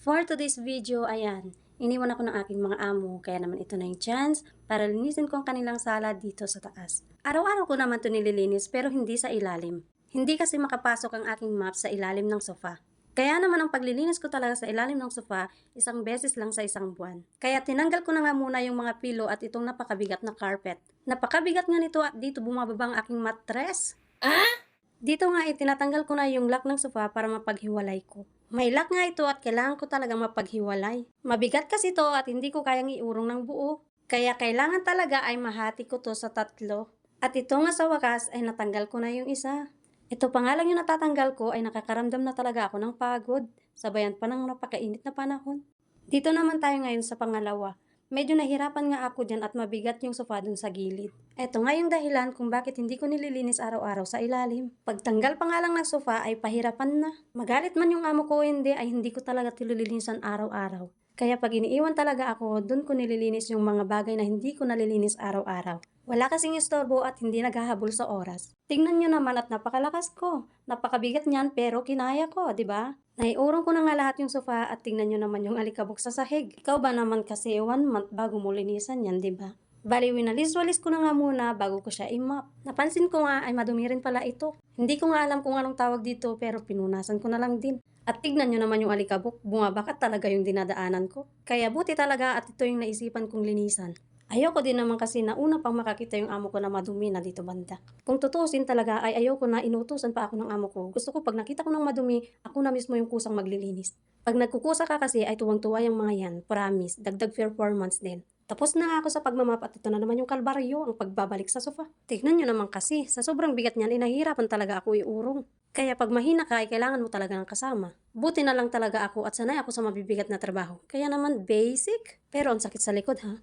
For today's video, ayan, iniwan ako ng aking mga amo, kaya naman ito na yung chance para linisin ko ang kanilang sala dito sa taas. Araw-araw ko naman ito nililinis pero hindi sa ilalim. Hindi kasi makapasok ang aking map sa ilalim ng sofa. Kaya naman ang paglilinis ko talaga sa ilalim ng sofa, isang beses lang sa isang buwan. Kaya tinanggal ko na nga muna yung mga pilo at itong napakabigat na carpet. Napakabigat nga nito at dito bumababa ang aking mattress. Dito nga tinatanggal ko na yung lock ng sofa para mapaghiwalay ko. May lock nga ito at kailangan ko talaga mapaghiwalay. Mabigat kasi ito at hindi ko kayang iurong ng buo. Kaya kailangan talaga ay mahati ko to sa tatlo. At ito nga sa wakas ay natanggal ko na yung isa. Ito pa nga lang yung natatanggal ko ay nakakaramdam na talaga ako ng pagod. Sabayan pa ng napakainit na panahon. Dito naman tayo ngayon sa pangalawa. Medyo nahirapan nga ako dyan at mabigat yung sofa dun sa gilid. Eto nga yung dahilan kung bakit hindi ko nililinis araw-araw sa ilalim. Pagtanggal pa nga lang ng sofa ay pahirapan na. Magalit man yung amo ko hindi ay hindi ko talaga nililinisan araw-araw. Kaya pag iniiwan talaga ako, dun ko nililinis yung mga bagay na hindi ko nalilinis araw-araw. Wala kasing istorbo at hindi naghahabol sa oras. Tingnan nyo naman at napakalakas ko. Napakabigat niyan pero kinaya ko, di ba? Naiurong ko na nga lahat yung sofa at tingnan nyo naman yung alikabok sa sahig. Ikaw ba naman kasi 1 month bago mo linisan yan, di ba? Bali, winalis-walis ko na nga muna bago ko siya i-mop. Napansin ko nga ay madumi rin pala ito. Hindi ko nga alam kung anong tawag dito pero pinunasan ko na lang din. At tignan nyo naman yung alikabok, bumabakat talaga yung dinadaanan ko. Kaya buti talaga at ito yung naisipan kong linisan. Ayoko din naman kasi na una pang makakita yung amo ko na madumi na dito banda. Kung tutuusin talaga ay ayoko na inutusan pa ako ng amo ko. Gusto ko pag nakita ko ng madumi, ako na mismo yung kusang maglilinis. Pag nagkukusa ka kasi ay tuwang-tuwa yung mga yan, promise, dagdag performance din. Tapos na nga ako sa pagmamap at ito na naman yung kalbaryo, ang pagbabalik sa sofa. Tignan nyo naman kasi, sa sobrang bigat niyan, inahirapan talaga ako iurong. Kaya pag mahina ka ay kailangan mo talaga ng kasama. Buti na lang talaga ako at sanay ako sa mabibigat na trabaho. Kaya naman basic, pero ang sakit sa likod ha.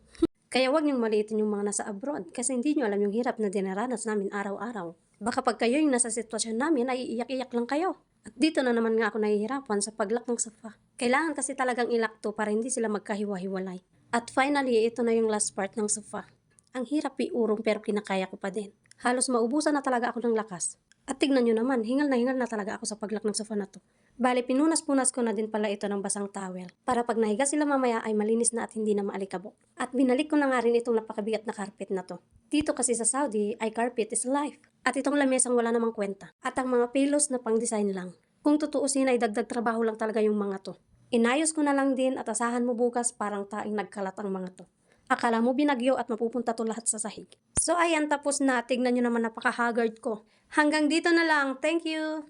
Kaya huwag niyong maliitin yung mga nasa abroad kasi hindi niyo alam yung hirap na dinaranas namin araw-araw. Baka pag kayo yung nasa sitwasyon namin ay iiyak-iyak lang kayo. At dito na naman nga ako nahihirapan sa paglak ng sofa. Kailangan kasi talagang ilak to para hindi sila magkahiwa-hiwalay. At finally, ito na yung last part ng sofa. Ang hirap iurong pero kinakaya ko pa din. Halos maubusan na talaga ako ng lakas. At tignan nyo naman, hingal na talaga ako sa paglak ng sofa na to. Bali, pinunas-punas ko na din pala ito ng basang towel. Para pag nahiga sila mamaya ay malinis na at hindi na maalikabok. At binalik ko na nga rin itong napakabigat na carpet na to. Dito kasi sa Saudi ay carpet is life. At itong lamesang wala namang kwenta. At ang mga pillows na pang design lang. Kung tutuusin ay dagdag trabaho lang talaga yung mga to. Inayos ko na lang din at asahan mo bukas parang taing nagkalat ang mga to. Akala mo binagyo at mapupunta to lahat sa sahig. So ayan, tapos na. Tignan nyo naman napaka-haggard ko. Hanggang dito na lang. Thank you!